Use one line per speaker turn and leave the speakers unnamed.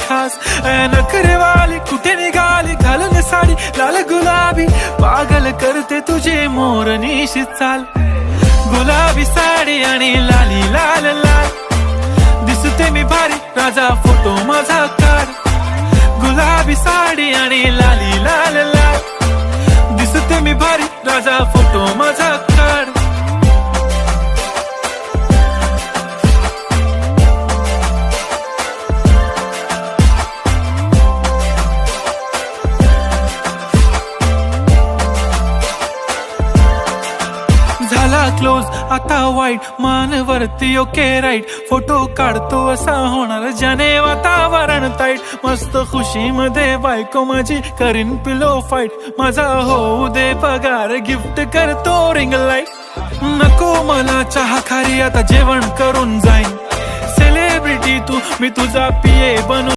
खास नखरेवाली कुठे निघाली घालून साडी लाल गुलाबी पागल करते तुझे मोरनीशी चाल गुलाबी साडी आणि लाली लाल लाल दिसते मी भारी राजा फोटो माझा काढ गुलाबी साडी आणि लाली लाल लाल दिसते मी भारी राजा फोटो माझा काढ झाला क्लोज आता वाईट मानवरती ओके राईट फोटो काढतो असा होणार ज्याने वातावरण ताईट मस्त खुशी मध्ये बायको माझी करीन पिलो फाईट माझा होऊ दे पगार गिफ्ट करतो रिंग लाईट नको मला चहा खारी आता जेवण करून जाईन सेलिब्रिटी तू मी तुझा पिये बनू